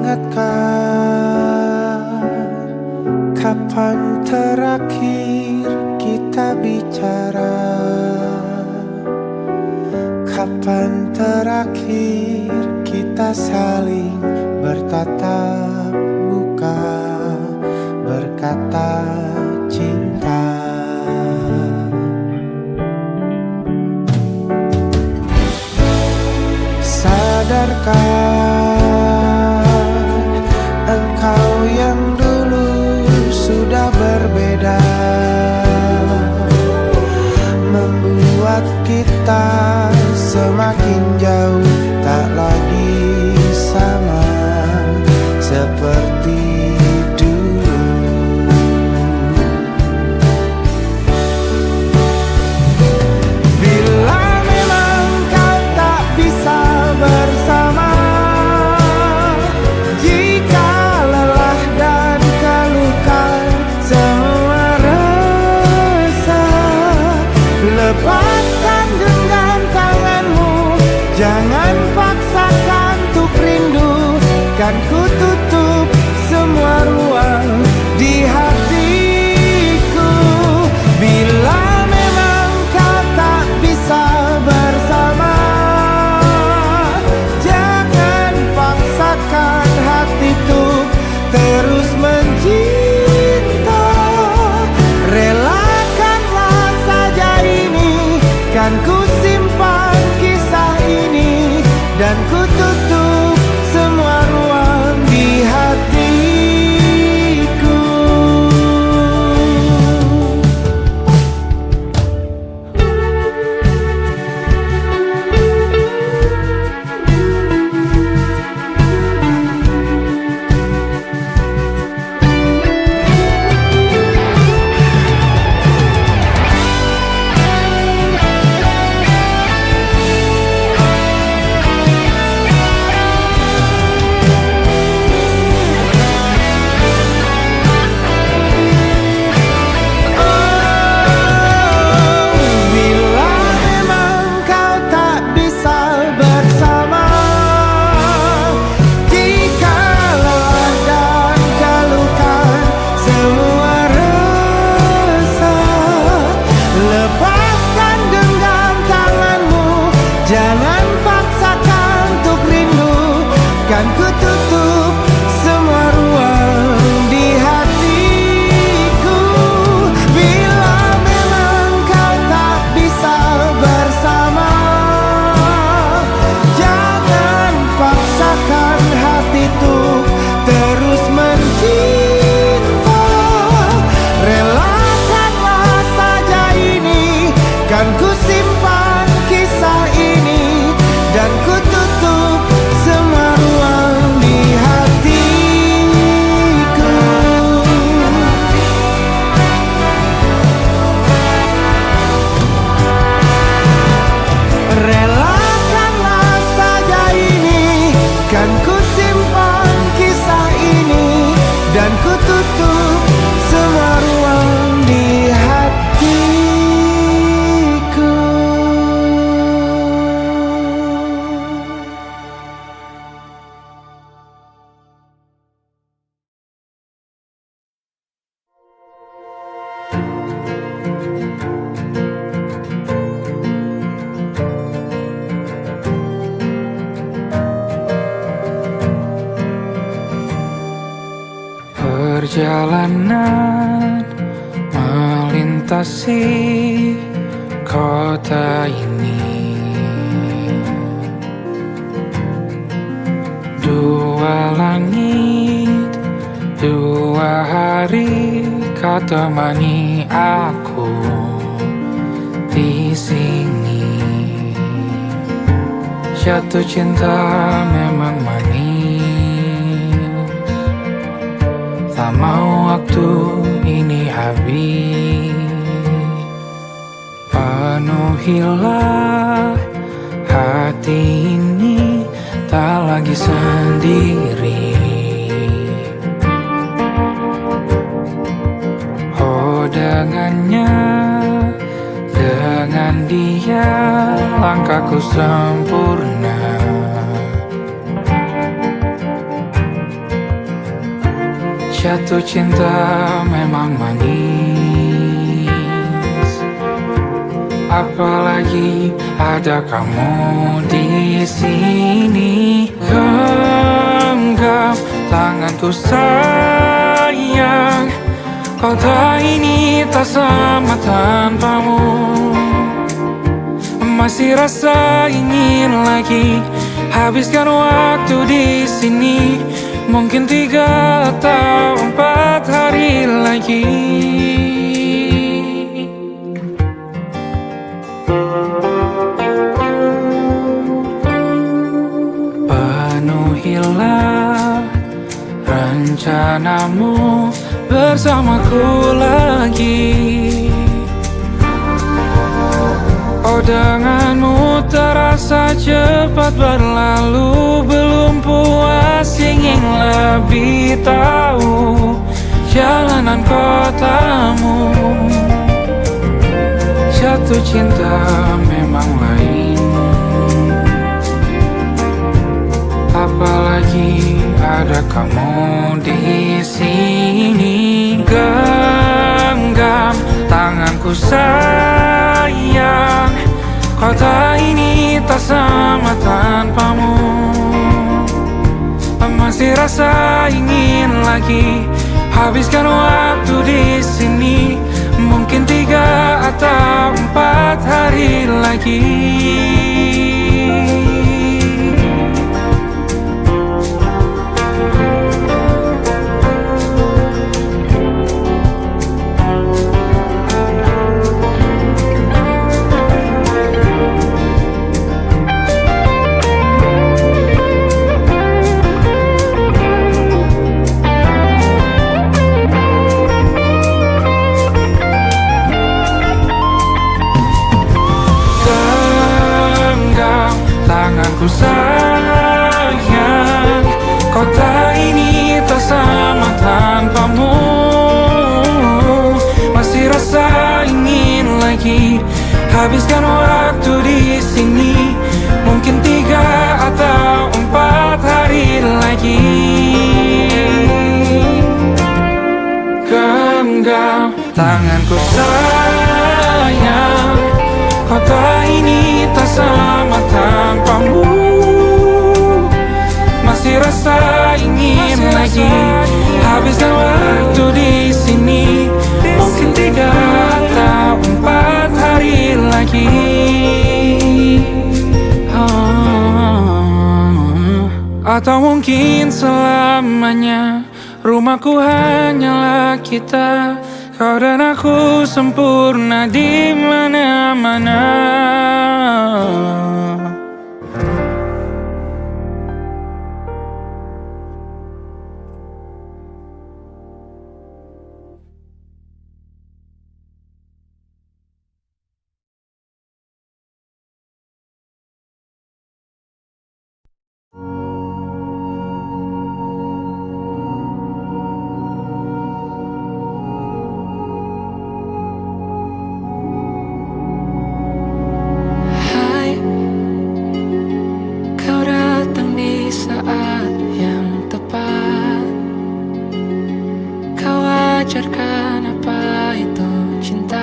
ingatkah kapan terakhir kita bicara? Kapan terakhir kita saling bertatap muka, berkata cinta? Sadarkah engkau yang dulu sudah berbeda, membuat kita semakin jauh, tak lagi sama seperti dulu. Bila memang kau tak bisa bersama, jika lelah dan keluhkan semua resah, lepaskan genggam tanganmu, jangan paksakan untuk rindu. Kan ku tutup semua ruang di hatiku. Bila memang kau tak bisa bersama, jangan paksakan hati untuk terus mencinta. Relakanlah saja ini, kan ku simpan kisah ini, dan ku tutup semua ruang di hatiku. Jangan paksakan untuk rindu, kan ku tutup semua ruang di hatiku. Bila memang kau tak bisa bersama, jangan paksakan hati untuk terus mencinta. Relakanlah saja ini, kan ku simpan kisah ini, dan ku tutup semua ruang di hatiku. Relakanlah saja ini, kan ku simpan kisah ini, dan ku tutup semua ruang di hatiku. Perjalanan melintasi kota ini, dua langit, dua hari kau temani aku di sini. Jatuh cinta memang manis, tak mau waktu ini habis. Penuhilah hati ini, tak lagi sendiri. Oh, dengannya, dengan dia langkahku sempurna. Jatuh cinta memang manis, apalagi ada kamu di sini. Genggam tanganku sayang, kota ini tak sama tanpamu. Masih rasa ingin lagi habiskan waktu di sini. Mungkin 3 atau 4 hari lagi. Penuhilah rencanamu bersamaku lagi. Oh, denganmu terasa cepat berlalu. Belum puas ingin lebih tahu jalanan kotamu. Jatuh cinta memang lain, apalagi ada kamu di sini. Genggam tanganku sayang, kota ini tak sama tanpamu. Masih rasa ingin lagi habiskan waktu di sini. Mungkin 3 atau 4 hari lagi. Tanganku sayang, kota ini tak sama tanpamu. Masih rasa ingin lagi habiskan waktu di sini. Mungkin 3 atau 4 hari lagi. Genggam tanganku sayang, kota ini tak sama tanpamu. Masih rasa ingin lagi habiskan waktu di sini. Mungkin 3 atau 4 hari lagi. Atau mungkin selamanya. Rumahku hanyalah kita, kau dan aku sempurna di mana-mana. Ajarkan apa itu cinta.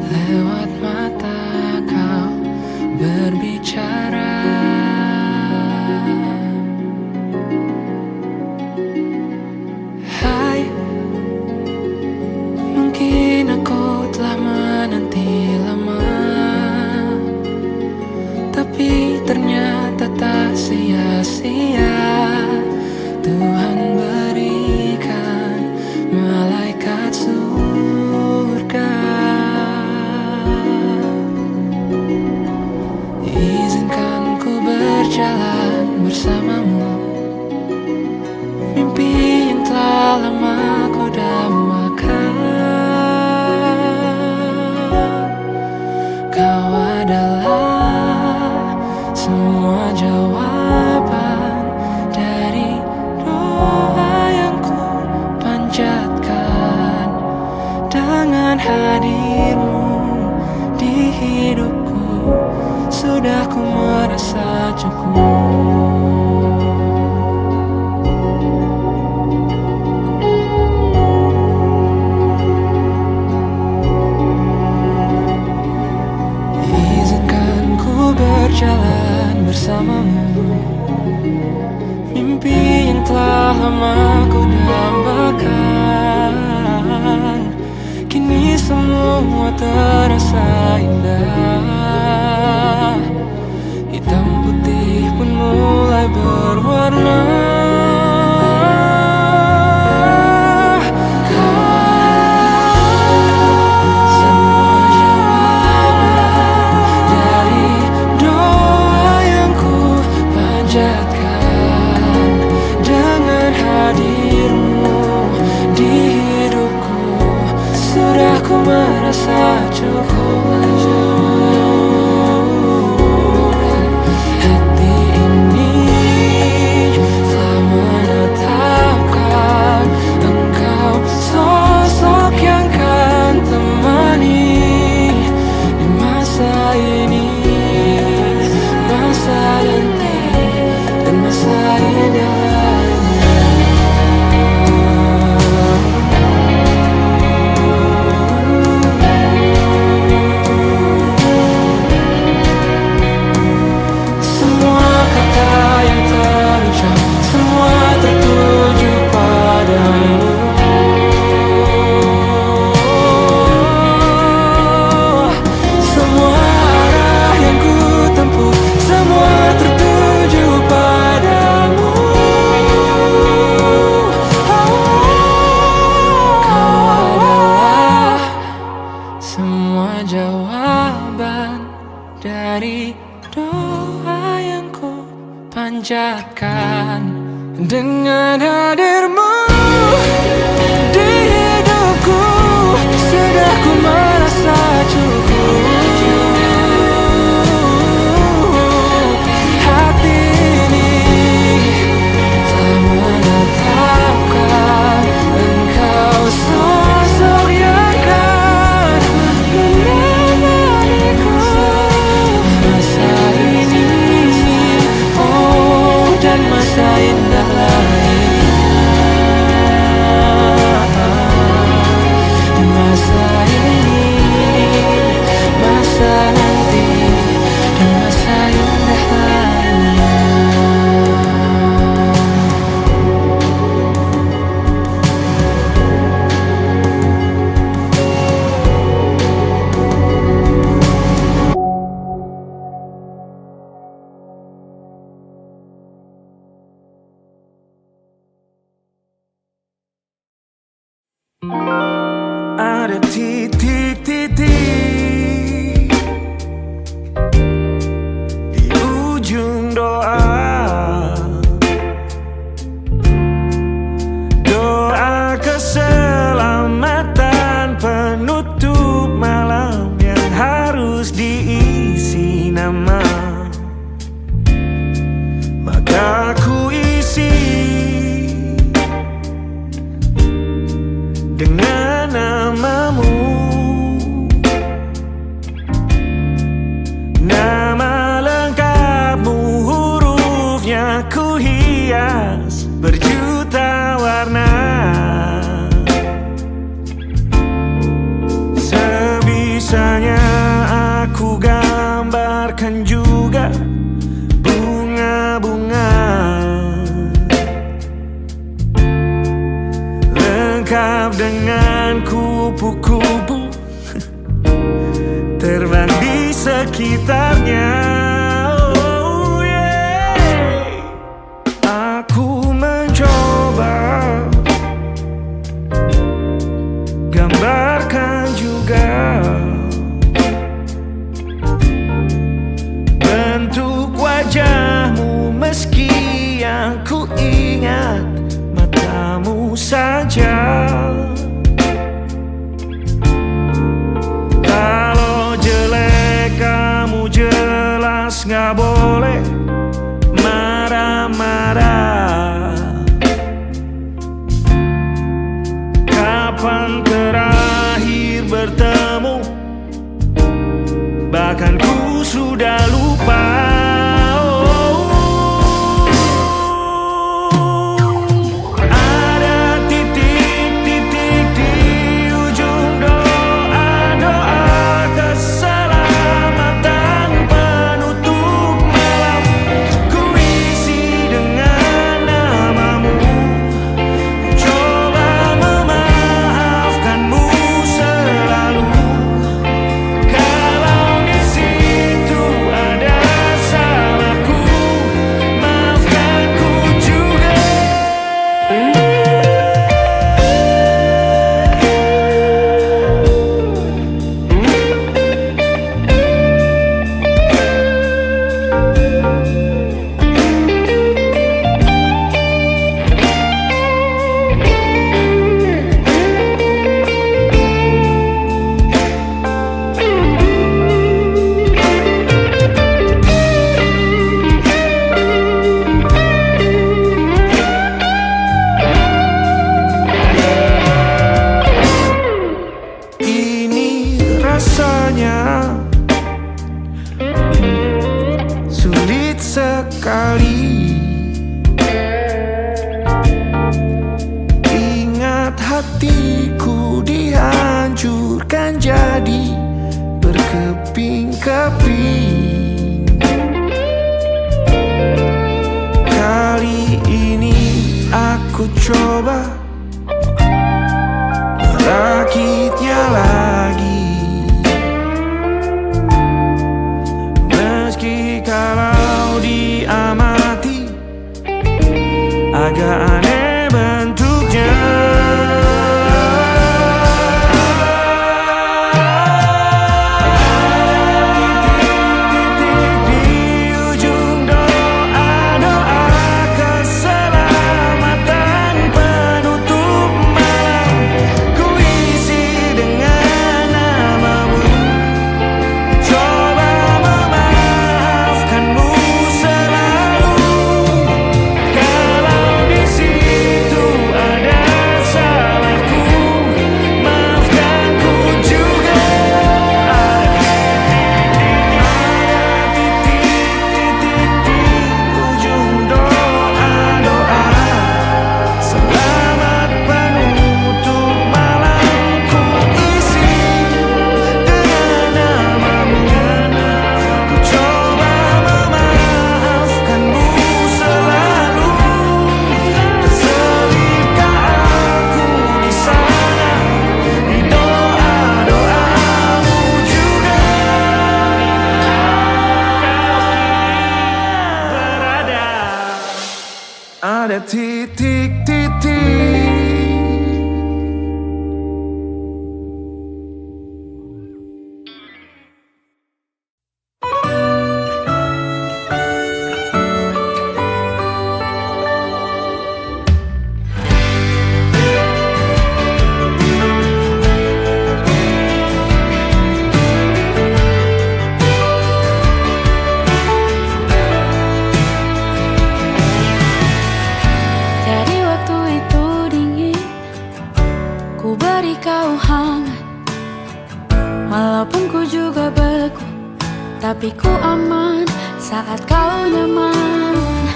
Lewat mata kau berbicara. Hai, mungkin aku telah menanti lama, tapi ternyata tak sia-sia. Tuhan berikan malaikat surga. Izinkan ku berjalan bersamamu, mimpi yang telah lama ku dambakan. Kau adalah semua jawaban dari doa yang ku panjatkan. Dengan hadirmu di hidupku, sudah ku merasa cukup. bersamamu. Mimpi yang telah lama ku dambakan, kini semua terasa indah. Hitam putih pun mulai berwarna. Ku merasa cukup. Hati ini telah menetapkan engkau sosok yang kan temani di masa ini, masa nanti, dan masa indah lainnya. Jawaban dari doa yang ku panjatkan, dengan hadirmu di hidupku sudah ku merasa cukup. Hati ini telah menetapkan engkau sosok yang kan menemaniku masa ini, oh, dan masa indah lainnya. Masa ini, masa nanti, dan masa indah lainnya. Ada titik-titik di ujung doa, doa keselamatan penutup malam yang harus diisi nama. Maka ku isi dengan namamu, nama lengkapmu, hurufnya ku hias berjuta warna. Sebisanya aku gambarkan juga bunga-bunga lengkap dengan kupu-kupu terbang di sekitarnya. Oh yeah. Aku mencoba gambarkan juga bentuk wajahmu, meski yang ku ingat matamu saja. Kalau jelek kamu jelas gak boleh marah-marah. Kapan terakhir bertemu, bahkan ku sudah lupa. Ada titik sekali. Ingat hatiku dihancurkan jadi berkeping-keping. Kali ini aku coba merakitnya lagi. Meski kalau diamati agak aneh bentuknya. Ada titik-titik. Walaupun ku juga beku, tapi ku aman saat kau nyaman.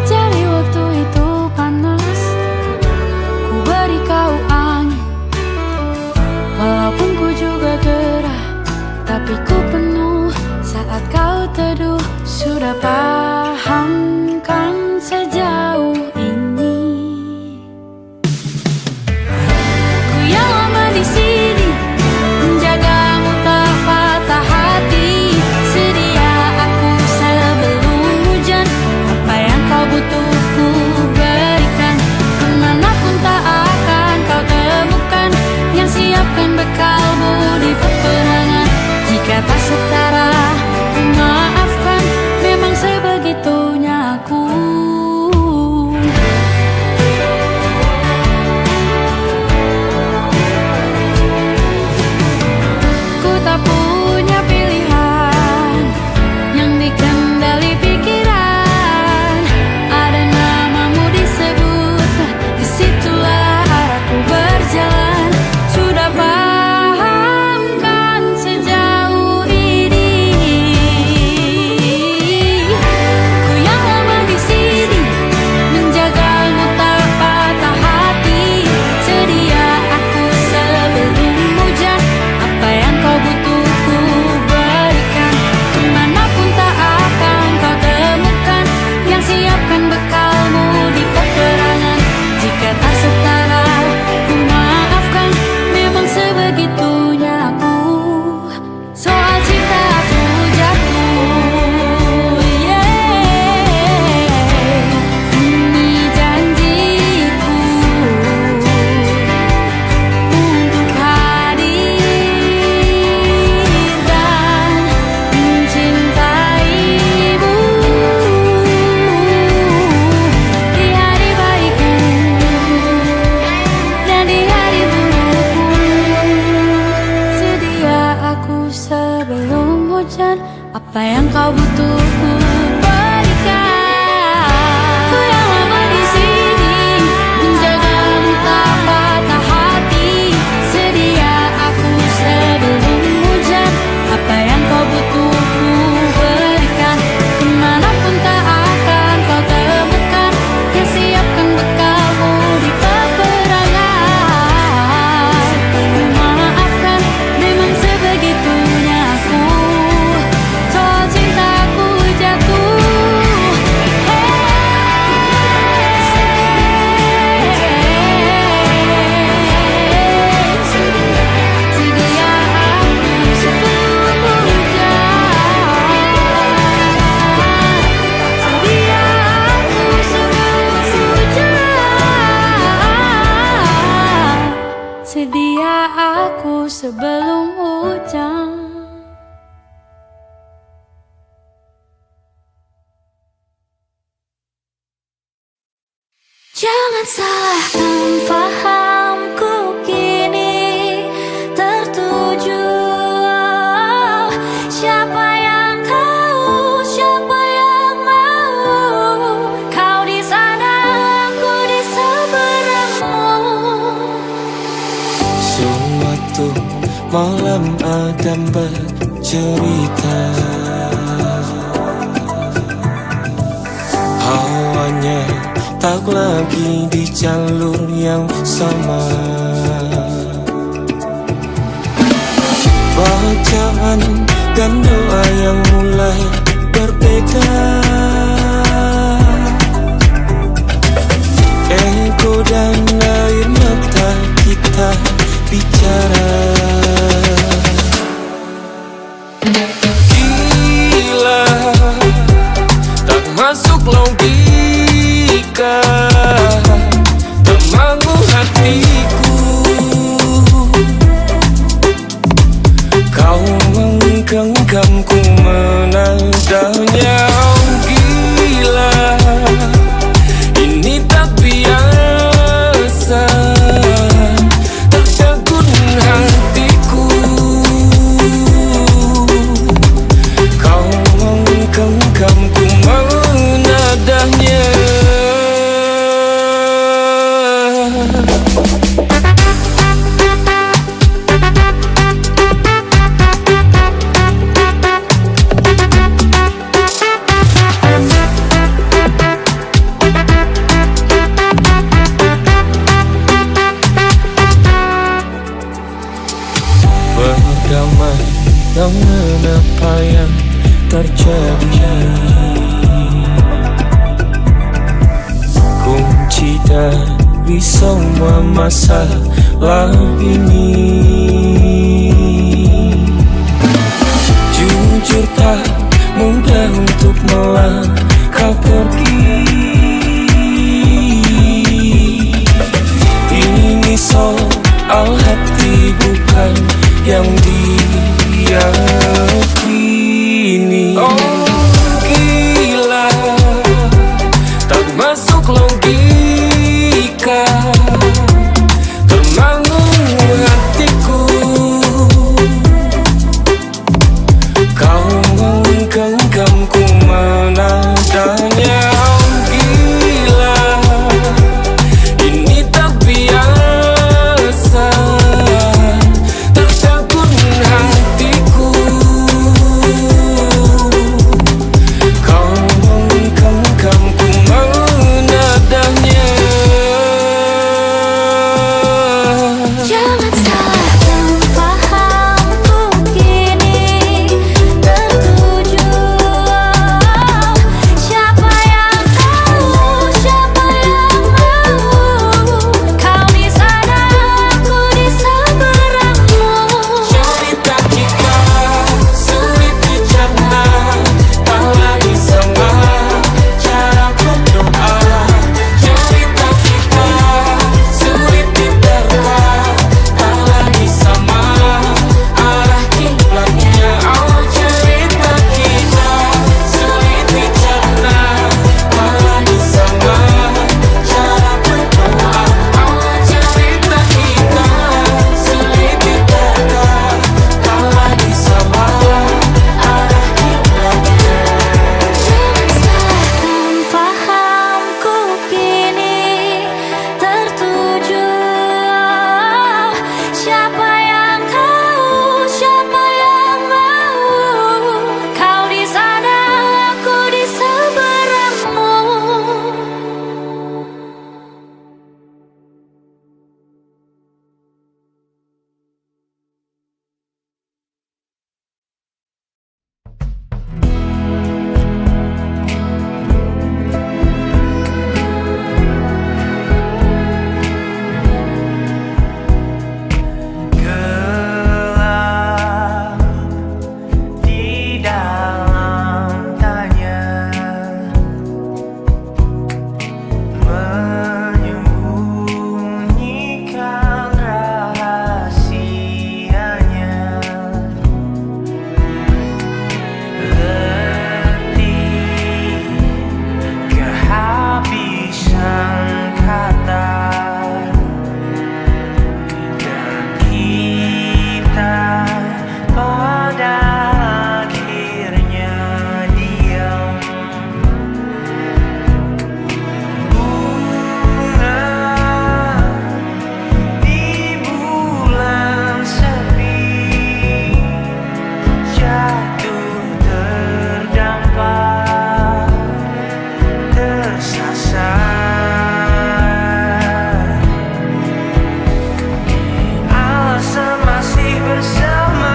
Jadi waktu itu panas, ku beri kau angin. Walaupun ku juga gerah, tapi ku penuh saat kau teduh. Sudah paham kan sejauh ini? Ku yang lama di sini menjagamu tak patah hati. Sedia aku sebelum hujan Jangan salahkan fahamku kini tertuju. Siapa yang tahu, siapa yang mau? Kau di sana, aku di seberangmu. Suatu malam Adam bercerita, hawanya tak lagi di jalur yang sama. Bacaan dan doa yang mulai berbeda. Ego dan air mata kita bicara. Gila, tak masuk logika, termangu hatiku. Kau menggenggamku menandanya. Oh gila, ini tak biasa, tertegun hatiku. Kau menggenggamku menandanya. Berdamai dengan apa yang terjadi. Kunci dari semua masalah ini, jujur tak mudah untuk melangkah pergi. Ini soal hati bukan yang diyakini. Oh gila, tak masuk logika, termangu hatiku. Kau menggenggamku menandanya. tersasar. Alasan masih bersama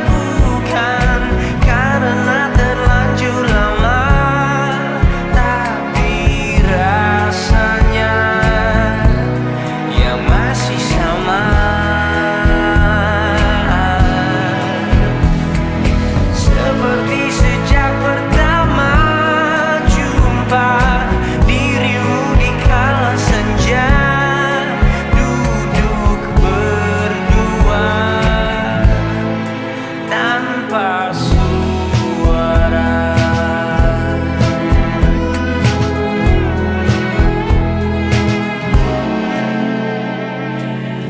bukan karena terlanjur lama, tapi rasanya yang masih sama. Seperti sejak pertama jumpa dirimu di kala senja, duduk berdua tanpa suara.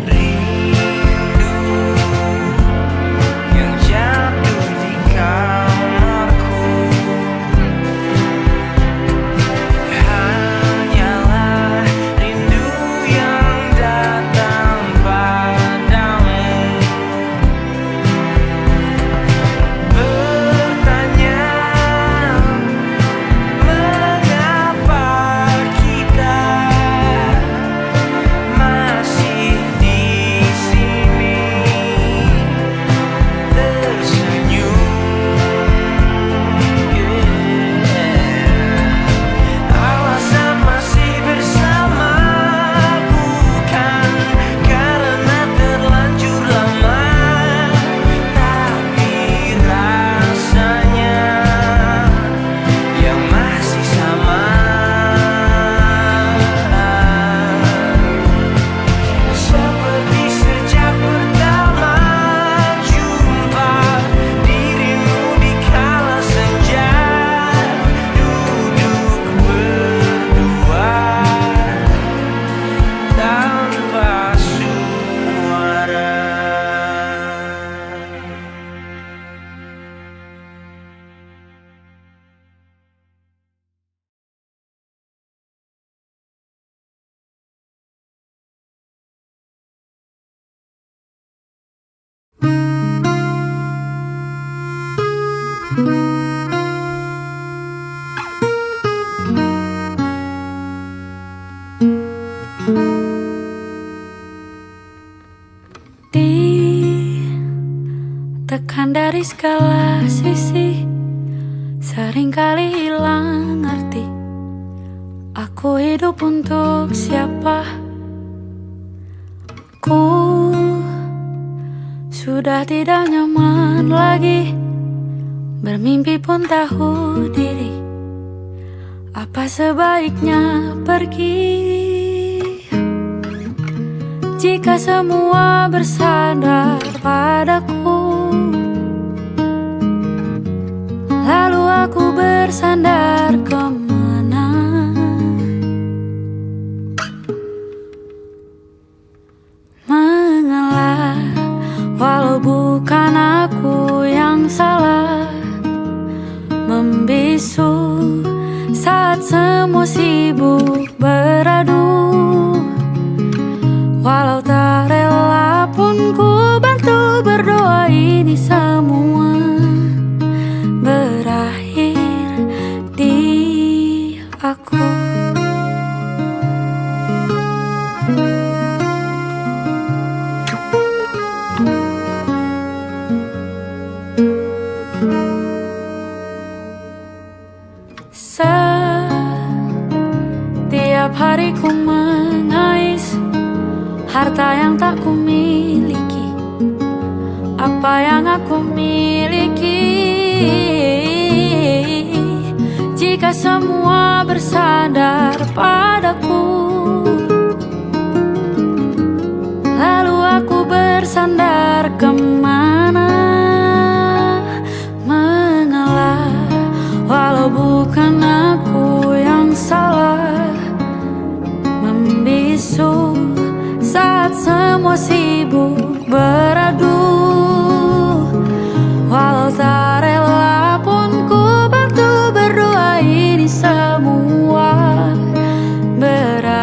Rindu yang jatuh di kamarku hanyalah rindu yang datang padamu. Bertanya mengapa kita masih di sini tersenyum. Alasan masih bersama bukan karena terlanjur lama, tapi rasanya yang masih sama. Seperti sejak pertama jumpa dirimu di kala senja, duduk berdua tanpa suara. Ditekan dari segala sisi, seringkali hilang arti. Aku hidup untuk siapa? Ku sudah tidak nyaman lagi, bermimpi pun tahu diri. Apa sebaiknya pergi? Jika semua bersandar padaku, lalu aku bersandar kemana? Mengalah, walau bukan aku yang salah, membisu saat semua sibuk beradu. Walau tak rela pun ku bantu berdoa ini semua berakhir di aku. Setiap hari ku mengais harta yang tak ku miliki. Apa yang aku miliki? Jika semua bersandar padaku, lalu aku bersandar kemana? Mengalah, walau bukan aku yang salah, membisu saat semua sibuk beradu. Walau tak rela pun ku bantu berdoa ini semua berakhir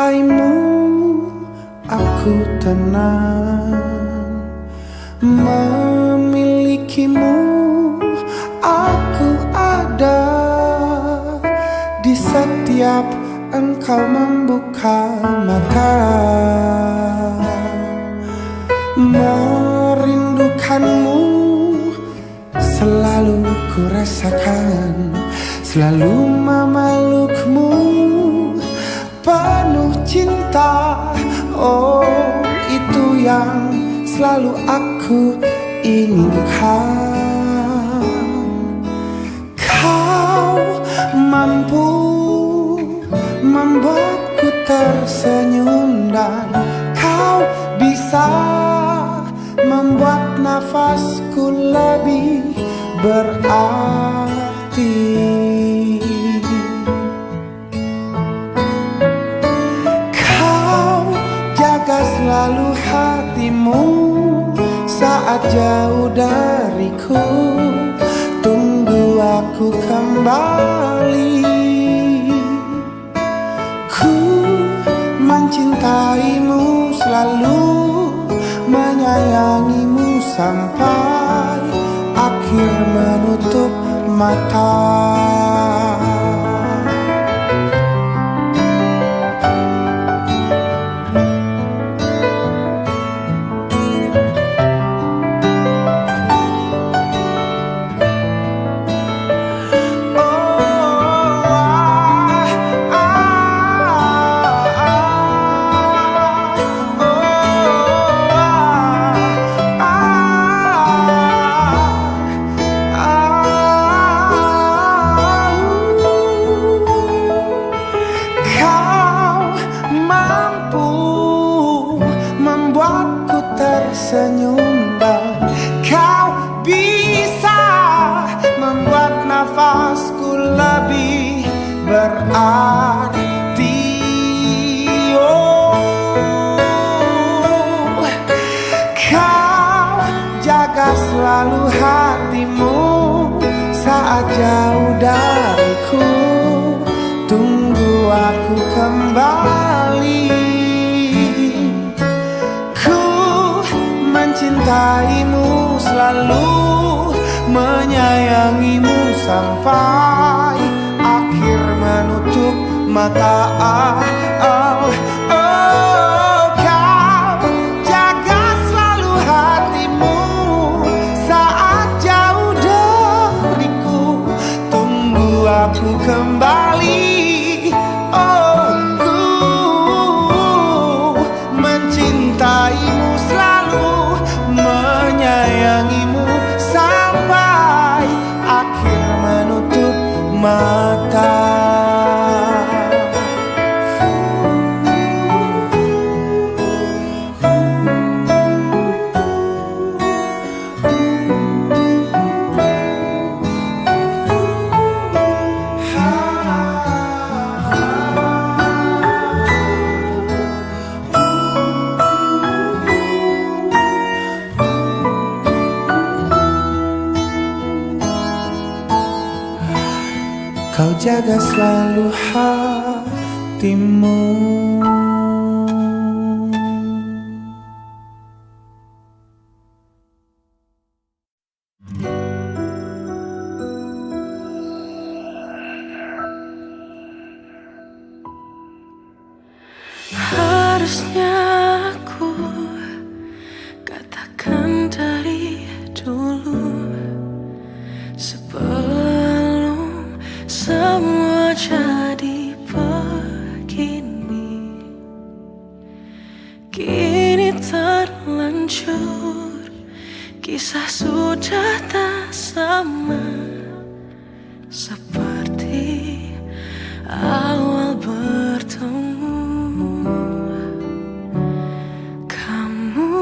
mencintaimu, aku tenang. Memilikimu, aku ada di setiap engkau membuka mata. Merindukanmu selalu ku rasakan, selalu memelukmu penuh cinta. Oh, itu yang selalu aku inginkan. Kau mampu membuatku tersenyum dan kau bisa membuat nafasku lebih berarti. Kau jaga selalu hatimu saat jauh dariku. Tunggu aku kembali. Ku mencintaimu selalu, menyayangimu sampai akhir menutup mata. Membuatku tersenyum dan kau bisa membuat nafasku lebih berarti. Oh, kau jaga selalu hatimu saat jauh dariku. Tunggu aku kembali. Mencintaimu selalu, menyayangimu sampai akhir menutup mata. Oh, oh, kau jaga selalu hatimu saat jauh dariku. Tunggu aku kembali. Oh, ku mencintaimu selalu, menyayangimu sampai akhir menutup mata. Kau jaga selalu hatimu. Harusnya aku katakan dari dulu, sebelum semua jadi begini. Kini terlanjur, kisah sudah tak sama seperti awal bertemu. Kamu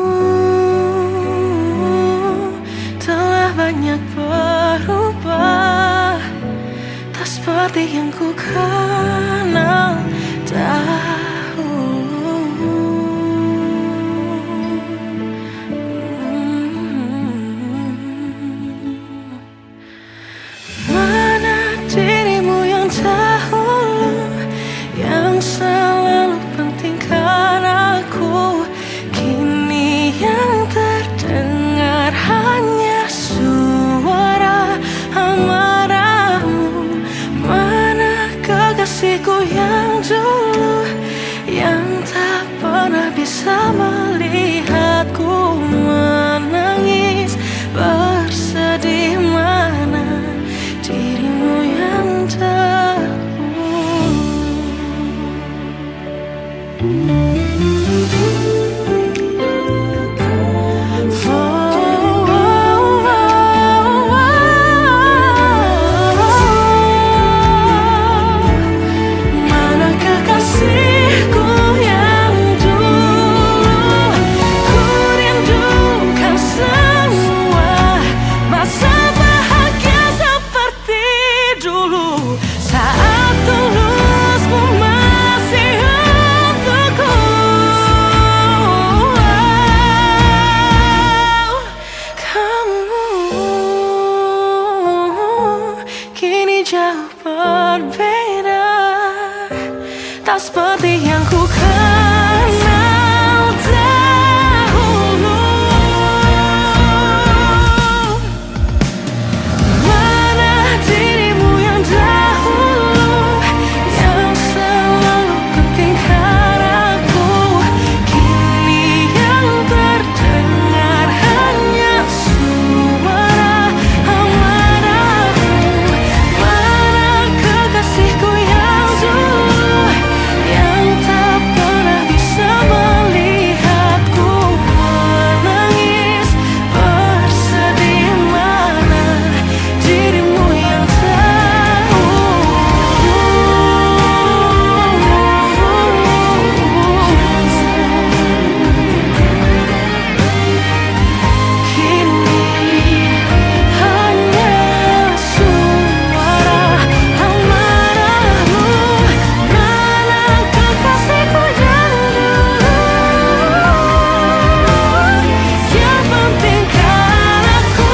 telah banyak berubah, tak seperti yang ku kenal dahulu. Mana dirimu yang dahulu, yang selalu penting dulu, yang tak pernah bisa melihatku menangis bersedih. Mana dirimu yang jauh berbeda, tak seperti yang ku kenal dahulu. Mana dirimu yang dahulu, yang selalu pentingkan aku. Kini yang terdengar hanya suara amarahmu. Kasihku yang dulu, yang tak pernah bisa melihatku menangis bersedih. Mana dirimu yang tahu. Kini hanya suara amarahmu. Mana kekasihku yang dulu, yang pentingkan aku.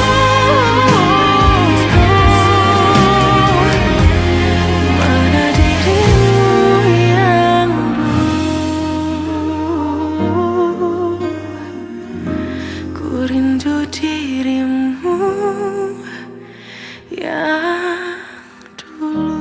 Mana dirimu yang dulu, ku rindu dirimu yang dulu.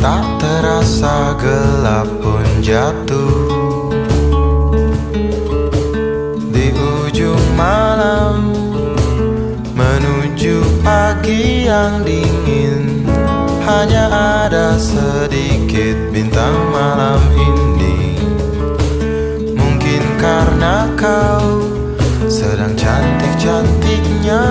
Tak terasa gelap pun jatuh di ujung malam, menuju pagi yang dingin. Hanya ada sedikit bintang malam ini. Mungkin karena kau sedang cantik-cantiknya.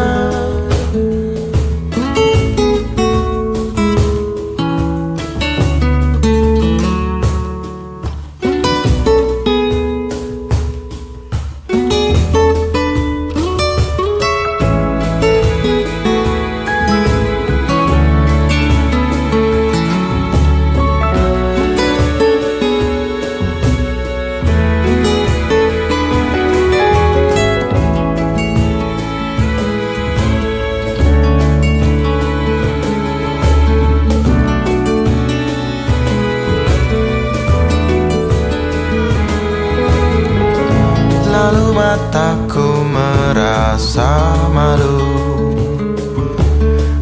Lalu mataku merasa malu,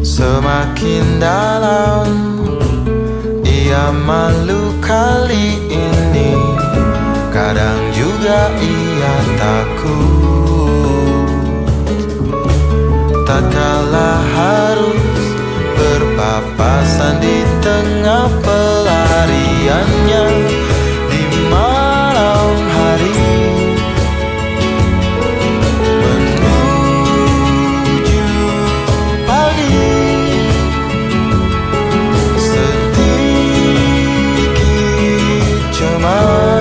semakin dalam ia malu kali ini. Kadang juga ia takut, tatkala harus berpapasan di tengah pelariannya di malam hari. Sedikit cemang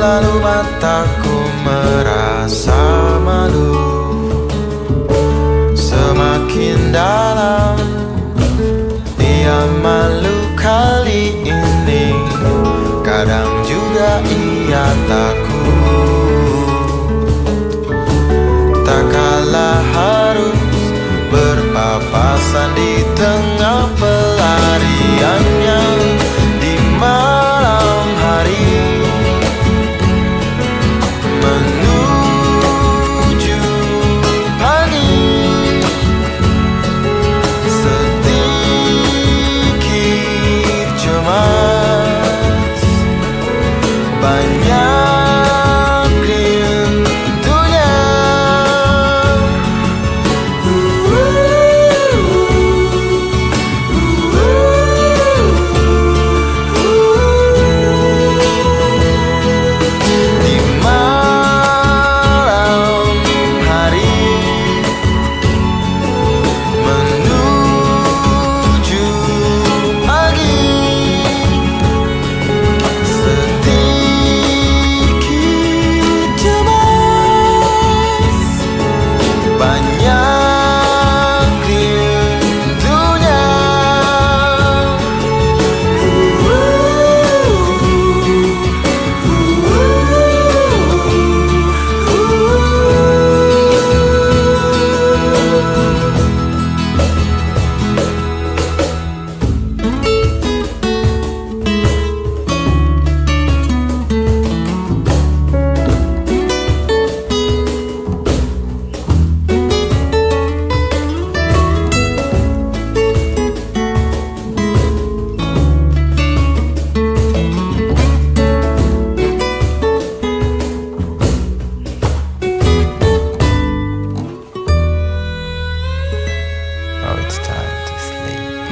lalu mataku merasa malu. Semakin dalam ia malu kali ini, kadang juga ia takut. Tak kalah harus berpapasan di tengah pelariannya di malam hari menuju pagi. Sedikit cemas, banyak rindunya. Di malam hari menuju pagi, sedikit cemas, banyak rindunya. Now it's time to sleep.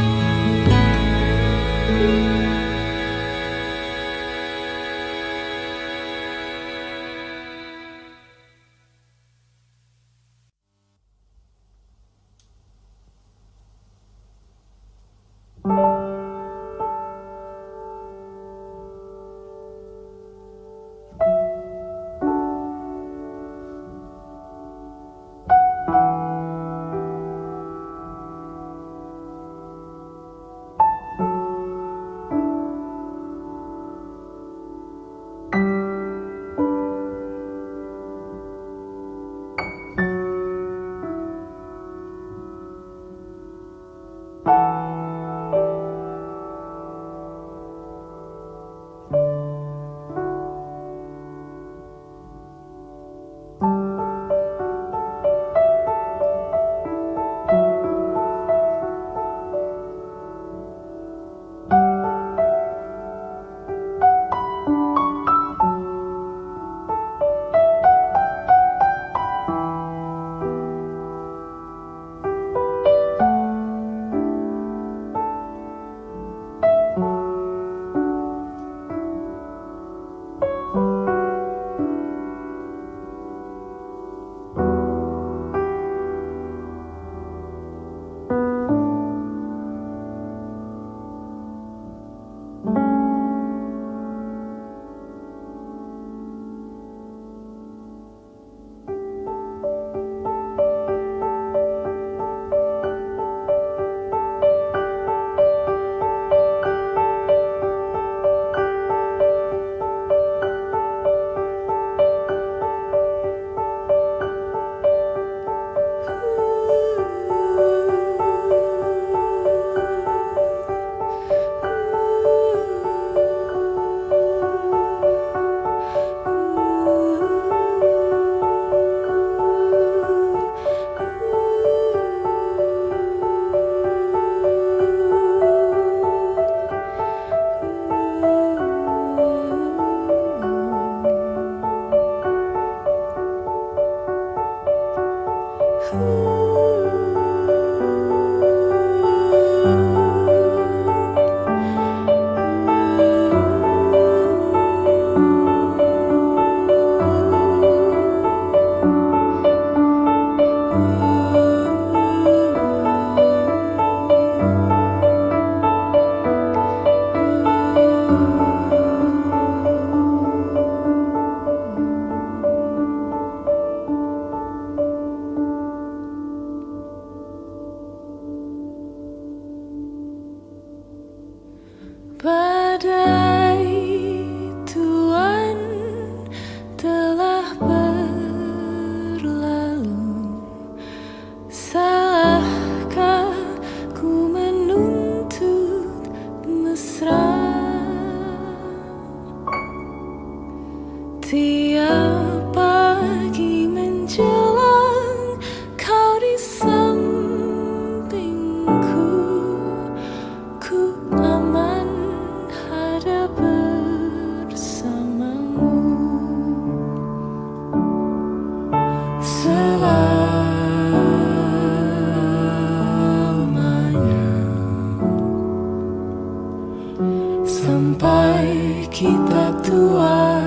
kita tua,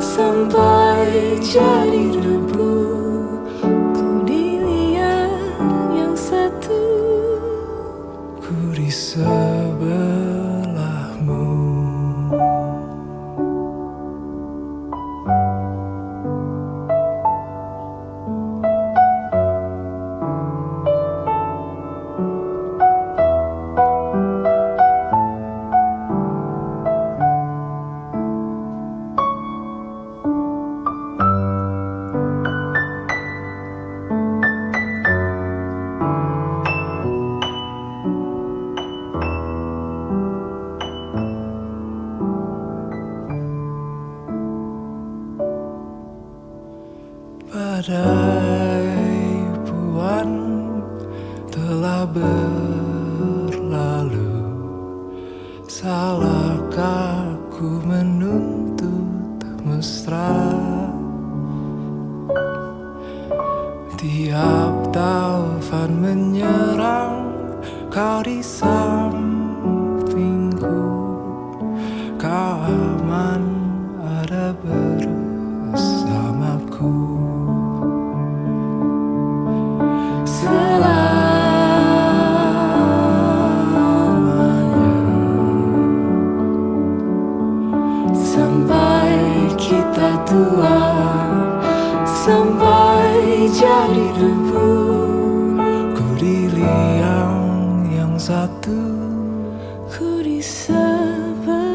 sampai jadi debu. Ku dilihat yang satu, Ku di sebelahmu. Badai puan telah berlalu. Salahkah ku menuntut mesra? Tiap taufan menyerang, kau di sampingku. Kau aman ada bersamaku. Selamanya, sampai kita tua, sampai jadi debu. ku di liang yang satu. Ku di sebelahmu.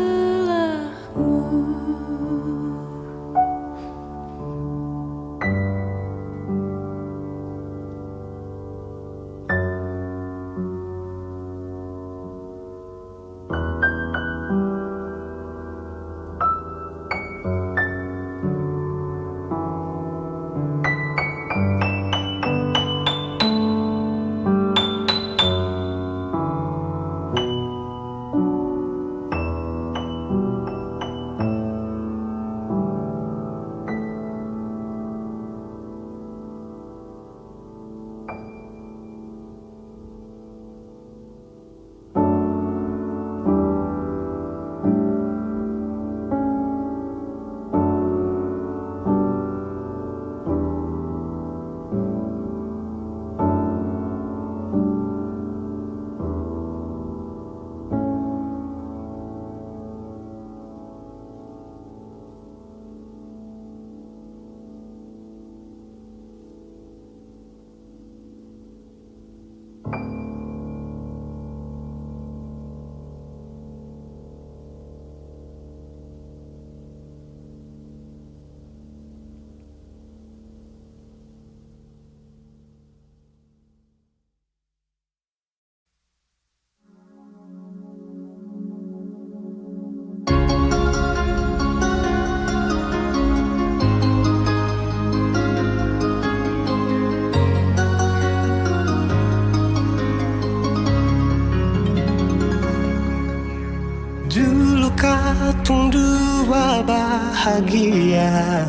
Dulu katung dua bahagia,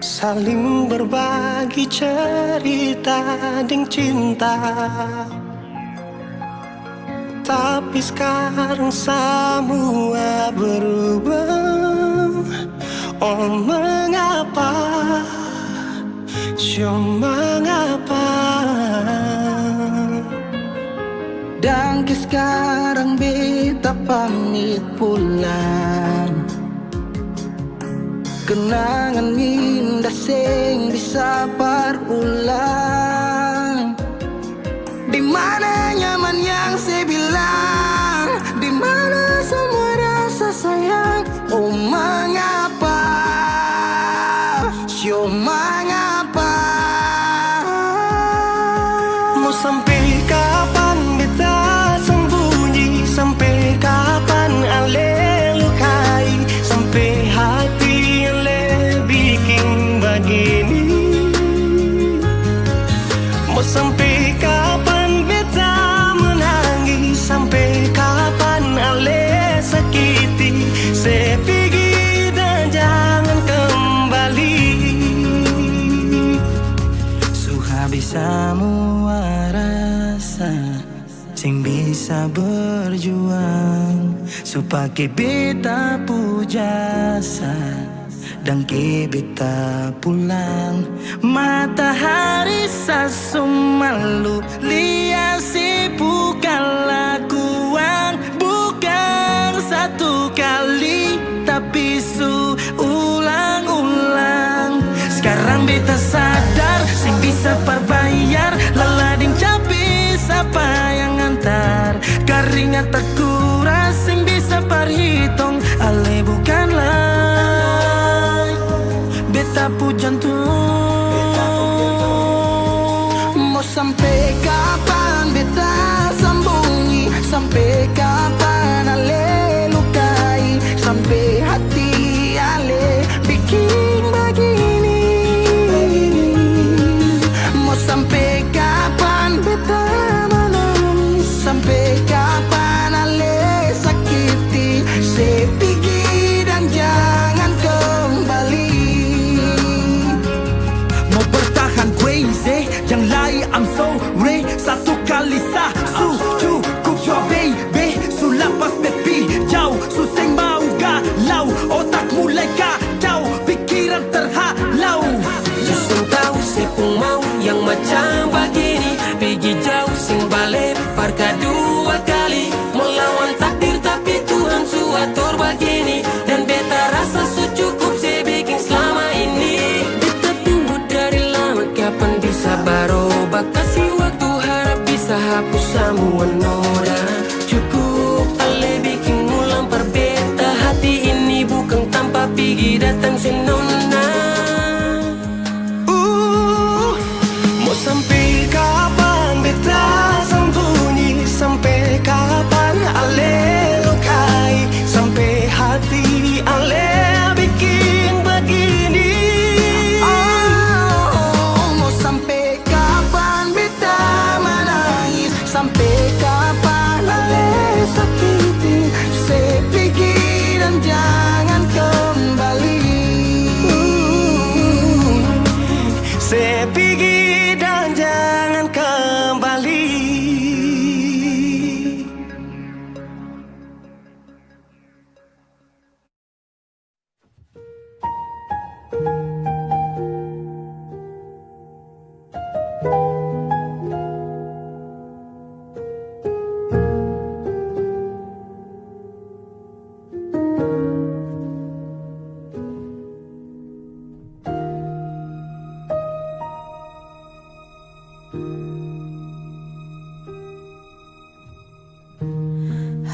saling berbagi cerita dan cinta. Tapi sekarang semua berubah. Oh mengapa, mengapa? Dan sekarang beta pamit pulang. Kenangan indah sing bisa berulang. Di mana nyaman yang saya bilang, di mana semua rasa sayang. Oh mengapa, mengapa? Mau sampai kapan beta sembunyi? Sampai kapan ale lukai? Sampai hati ale bikin begini? Mau sampai kapan beta menangis? Sampai kapan ale sakiti? Saya pergi dan jangan kembali. Suhabis semua rasa sing bisa berjuang, supake beta pujasa dan ke beta pulang. Matahari sasumalu liasi bukan lakuan, bukan satu kali tapi ulang-ulang. Sekarang beta sadar sing bisa perbayar lalading capi siapa yang antar. Keringat terkuras sing bisa perhitung ale bukanlah beta pu jantung. Mau sampai kapan beta sembunyi, sampai kapan ale lukai, sampai hati ale bikin begini. Mau sampai kapan beta menangis, sampai kapan ale sakiti, sepigi dan jangan kembali. Mau bertahan crazy, yang lain I'm sorry. Satu kali sah, cukup jua baby. Sulapas tepi jauh, suseng mau galau. Otak mulai kacau, pikiran terhalau. Suseng tahu sepung mau yang macam begini. Pergi jauh sing balik parka dua kali. Melawan takdir tapi Tuhan suatur begini. Dan beta rasa cukup saya bikin selama ini. Beta tunggu dari lama kapan bisa berubah. Kasih waktu harap bisa hapus semua noda. Cukup ale bikin ulang perbeta. Hati ini bukan tanpa pergi datang senona. Mau sampai kapan beta sembunyi, sampai kapan ale lukai, sampai hati ale bikin begini. Mau sampai kapan beta menangis, sampai kapan ale sakiti, sepigi dan jangan kembali. Sepigi dan jangan kembali.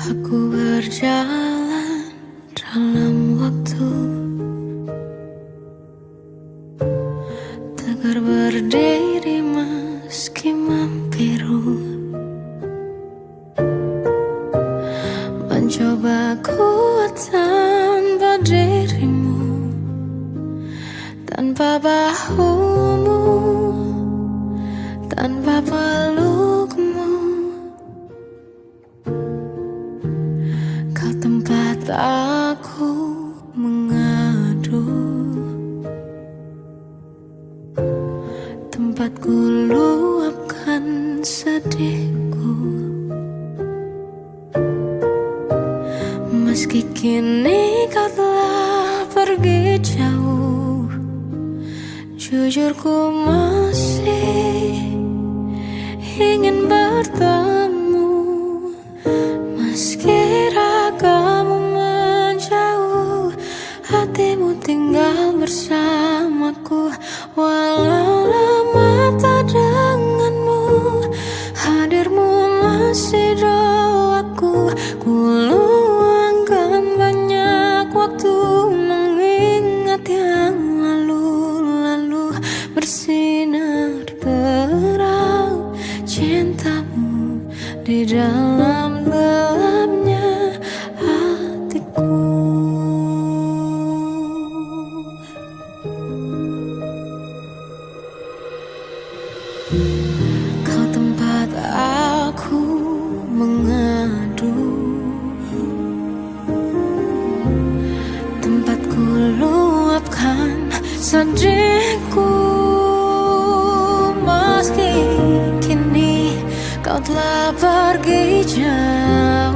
Aku berjalan dalam waktu, tegar berdiri meski membiru. Mencoba kuat tanpa dirimu, tanpa bahumu, tanpa pelukmu. Kau tempat aku mengadu, tempatku luapkan sedihku. Meski kini kau telah pergi jauh, jujur ku masih ingin bertemu. Meski ragamu menjauh, hatimu tinggal bersamaku. Walau lama tak denganmu, hadirmu masih doaku. Ku luangkan banyak waktu mengingat yang lalu-lalu. Bersinar terang cintamu di dalam gelapnya hatiku. Kau tempat aku mengadu, tempatku luapkan sedihku. Meski kini kau telah pergi jauh,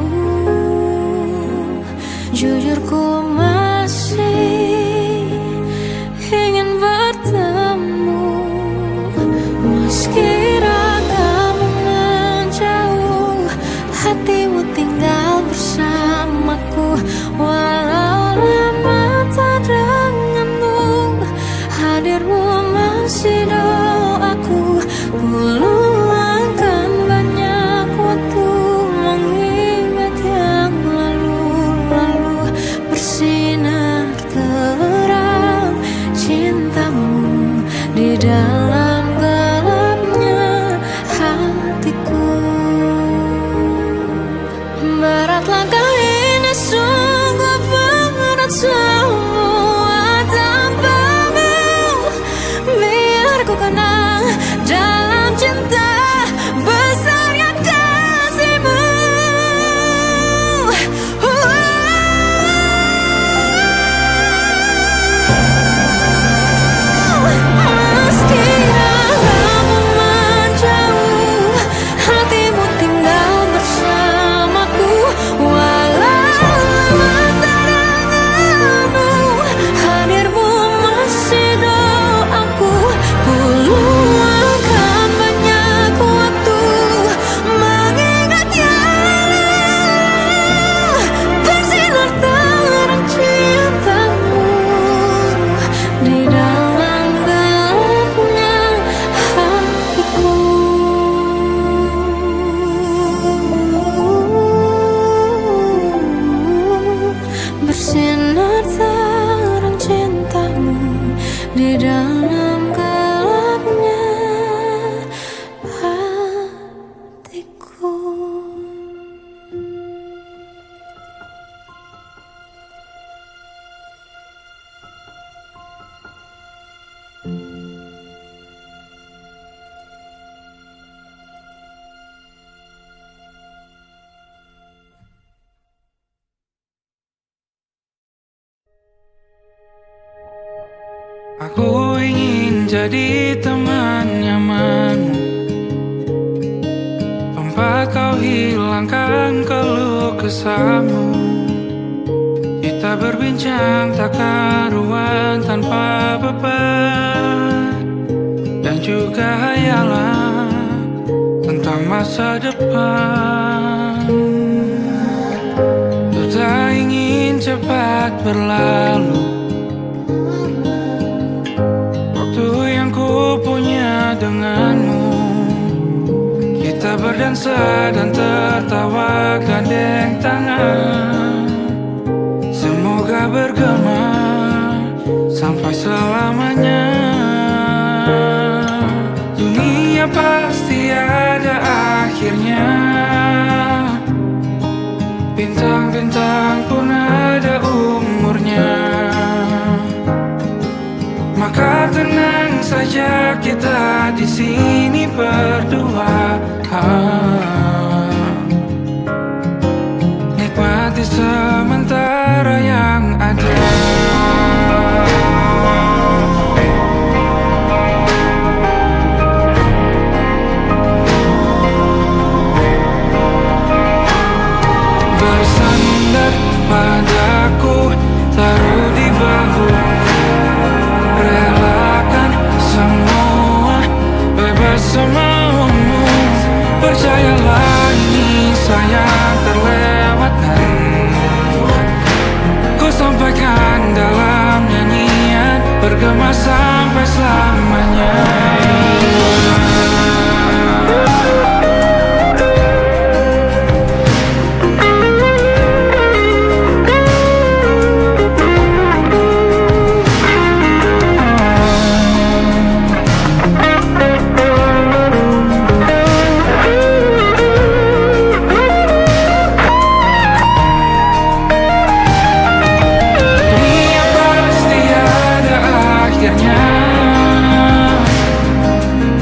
Aku ingin jadi teman nyamanmu, tempat kau hilangkan keluh kesahmu. Kita berbincang tak karuan tanpa beban, dan juga hayalan tentang masa depan. Ku tak ingin cepat berlalu waktu yang ku punya denganmu. Kita berdansa dan tertawa gandeng tangan, semoga bergema sampai selamanya. Dunia pasti ada akhirnya, bintang-bintang pun ada umurnya. Maka tenang saja kita di sini berdua, nikmati sementara yang ada. Bersandar padaku, taruh di bahu, relakan semua, bebas semaumu. Percayalah ini sayang terlewatkan, ku sampaikan dalam nyanyian, bergema sampai selamanya.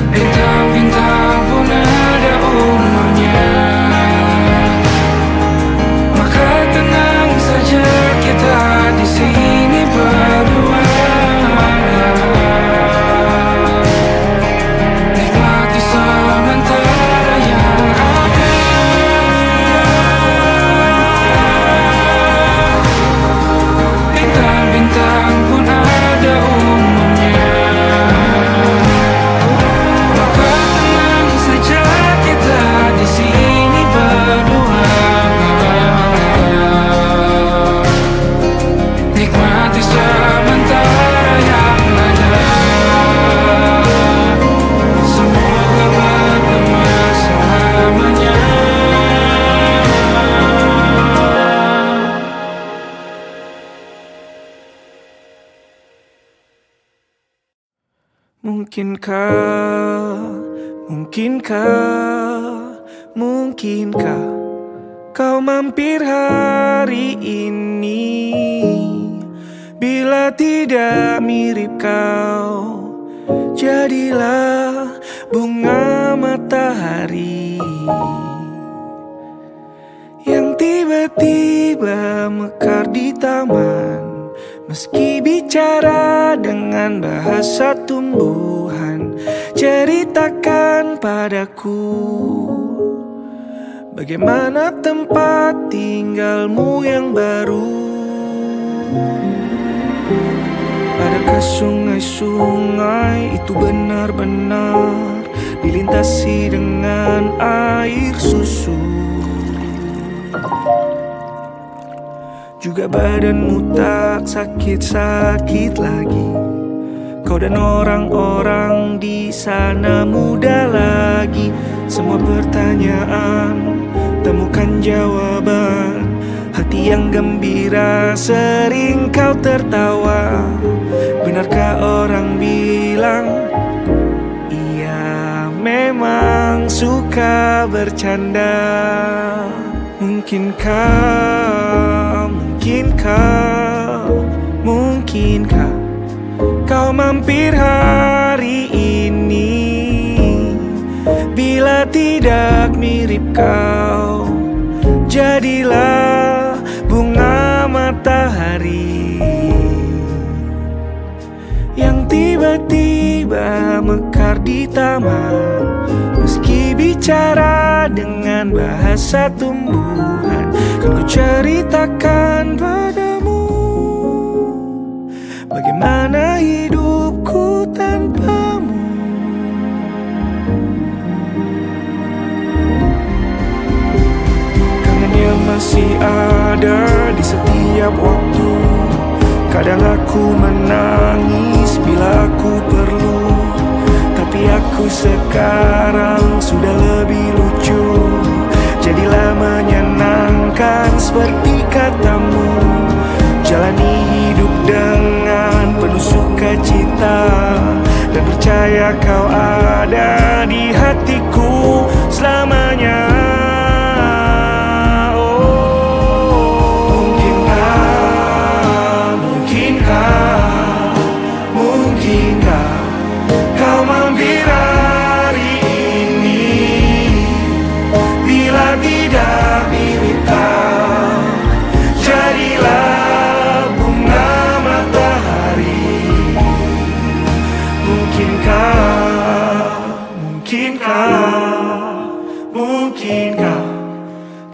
Bintang-bintang pun ada umurnya. Maka tenang saja kita di sini berdua, nikmati sementara yang ada. Bintang-bintang pun ada umurnya. Nikmati sementara yang ada, semoga bergema selamanya. Mungkinkah kau mampir hari ini? Bila tidak mirip kau, jadilah bunga matahari yang tiba-tiba mekar di taman. Meski bicara dengan bahasa tumbuhan, ceritakan padaku bagaimana tempat tinggalmu yang baru. Adakah sungai-sungai itu benar-benar dilintasi dengan air susu? Juga badanmu tak sakit-sakit lagi. Kau dan orang-orang di sana muda lagi. Semua pertanyaan temukan jawaban. Hati yang gembira sering kau tertawa. Benarkah orang bilang ia memang suka bercanda? Mungkinkah kau mampir hari ini? Bila tidak mirip kau, jadilah bunga matahari yang yang tiba-tiba mekar di taman. Meski bicara dengan bahasa tumbuhan, kan ku ceritakan padamu bagaimana hidupku tanpamu. Kangennya masih ada di setiap waktu. Kadang aku menangis bila aku perlu, tapi aku sekarang sudah lebih lucu. Jadilah menyenangkan seperti katamu. Jalani hidup dengan penuh sukacita, dan percaya kau ada di hatiku selamanya. Mungkinkah kau mampir hari ini? Bila tidak mirip kau, jadilah bunga matahari. Mungkinkah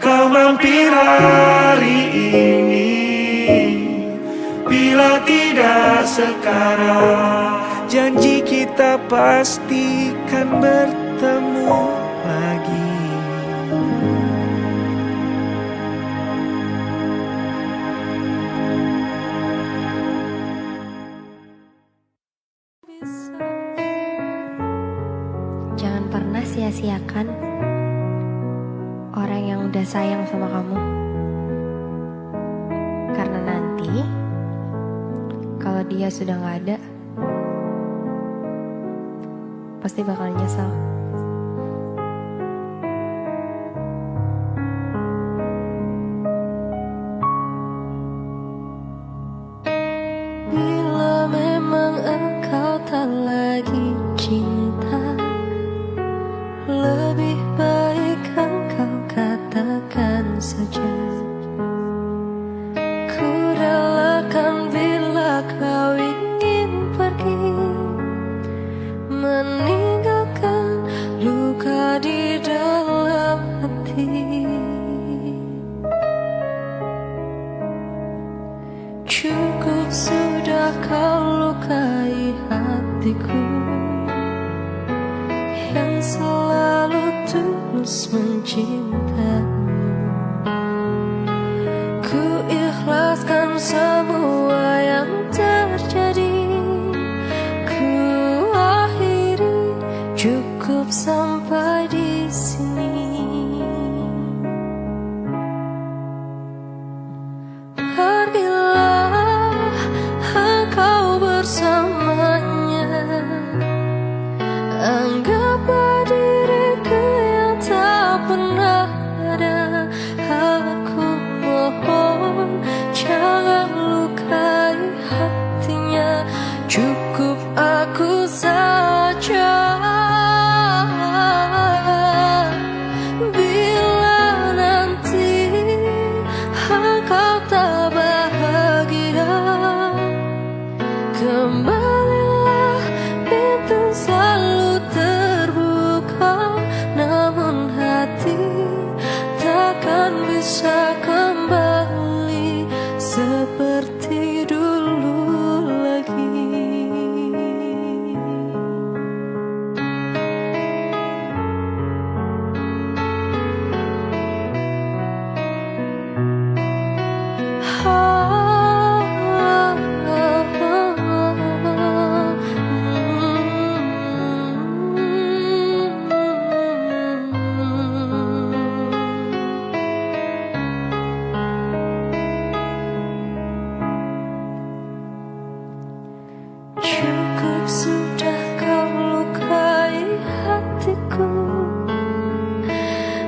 kau mampir hari ini? Bila tidak sekarang, janji kita pastikan bertemu lagi. Jangan pernah sia-siakan orang yang udah sayang sama kamu. Karena nanti kalau dia sudah gak ada, pasti bakal nyesal. Bila memang engkau tak lagi cinta, lebih baik engkau katakan saja. Ku relakan bila kau ingin pergi, meninggalkan luka di dalam hati. Cukup sudah kau lukai hatiku yang selalu tulus mencintamu. Ku ikhlaskan semua yang terjadi. Ku akhiri, cukup sampai di sini. Pergilah engkau bersamanya, anggaplah diriku yang tak pernah ada. Aku mohon jangan lukai hatinya, cukup aku saja. Bila nanti engkau tak bahagia, kembalilah, pintu selalu terbuka. Namun hati takkan bisa kembali seperti dulu lagi. Cukup sudah kau lukai hatiku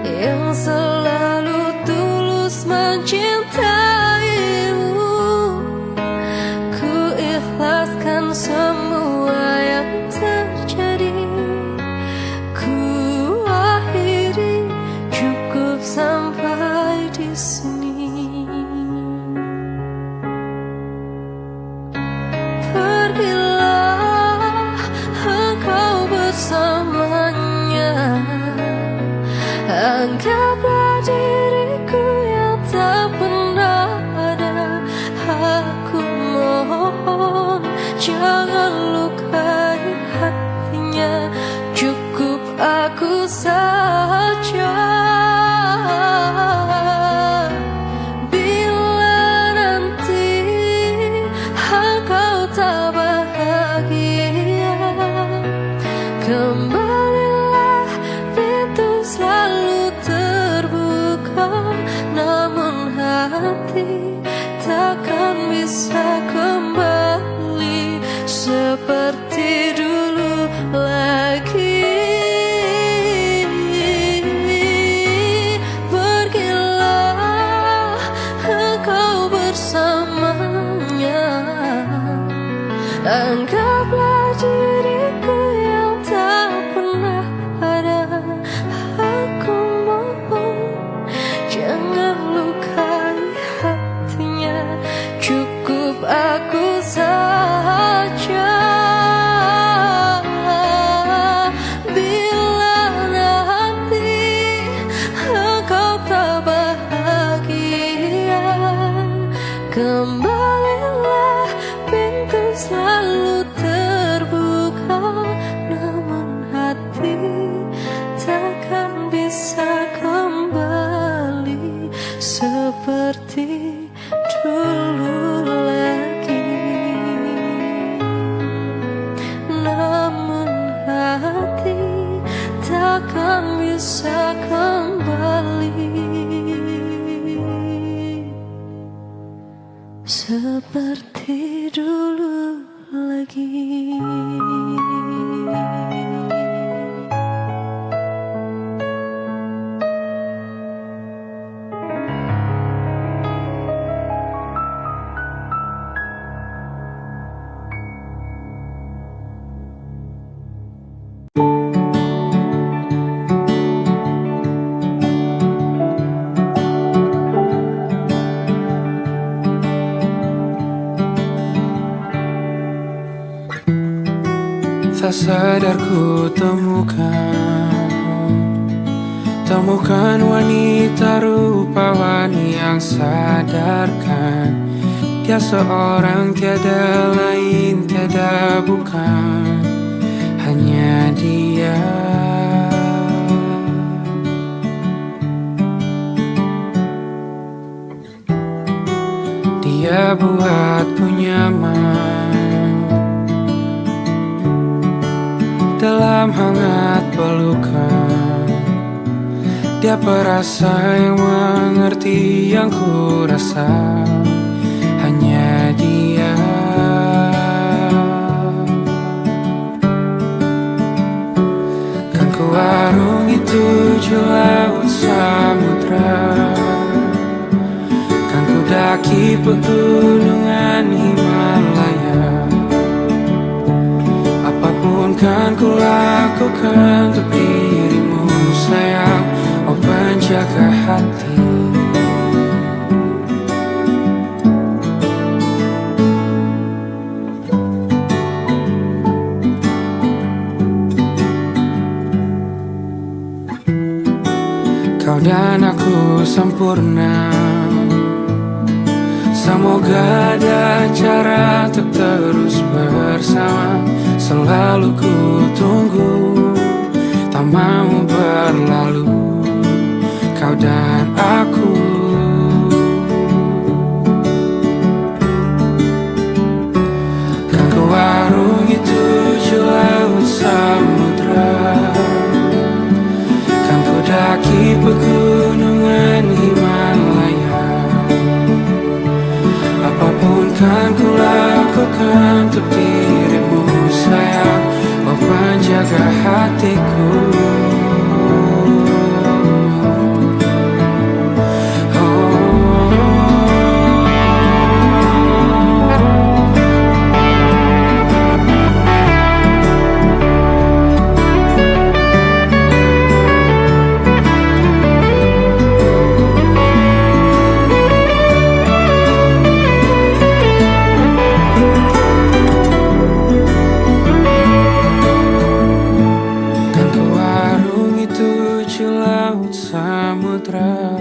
yang selalu tulus mencintaimu. Ku ikhlaskan semua yang terjadi. Ku akhiri, cukup sampai di sini. Pergilah Anggaplah diriku yang tak pernah ada. Aku mohon jangan lukai hatinya. Cukup aku saja. Bila nanti engkau tak bahagia, kembalilah, pintu selalu terbuka. Namun hati takkan bisa kembali seperti dulu lagi. Pergilah engkau bersamanya. Anggaplah diriku yang tak pernah ada. Aku mohon jangan lukai hatinya. Cukup aku saja. Bila nanti engkau tak bahagia, kembalilah, pintu selalu terbuka. Namun hati takkan bisa kembali seperti dulu lagi. Namun hati takkan bisa kembali seperti dulu lagi. Tak sadar ku temukan wanita rupawan yang sadarkan dia seorang, tiada lain, tiada bukan, hanya dia. Dia buatku nyaman dalam hangat pelukan. Dia perasa yang mengerti yang ku rasa, hanya dia. Kan ku arungi 7 laut samudra, kan ku daki pegunungan Himalaya. Apapun kan ku lakukan untuk dirimu sayang, oh penjaga hati. Kau dan aku sempurna, semoga ada cara untuk terus bersama. Selalu ku tunggu, tak mau berlalu, kau dan aku. Kan ku arungi 7 laut samudra, kan ku daki pegunungan Himalaya. Apapun kan ku lakukan untuk dirimu sayang, oh penjaga hatiku. Laut laut samudra.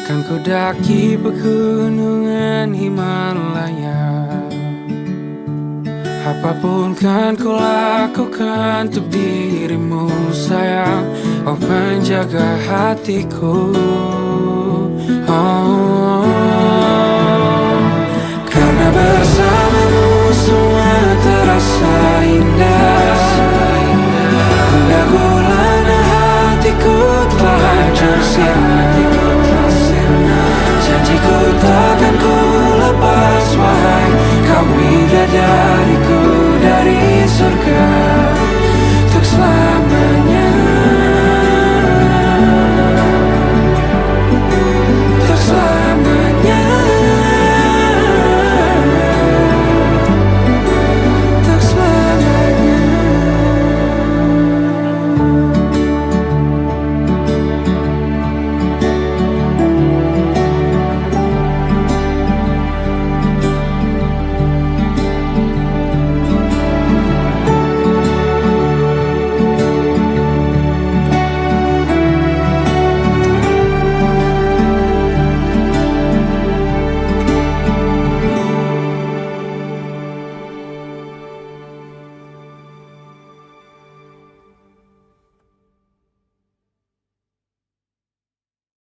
Kan ku daki pegunungan Himalaya. Apapun kan ku lakukan untuk dirimu sayang, oh penjaga hatiku. Oh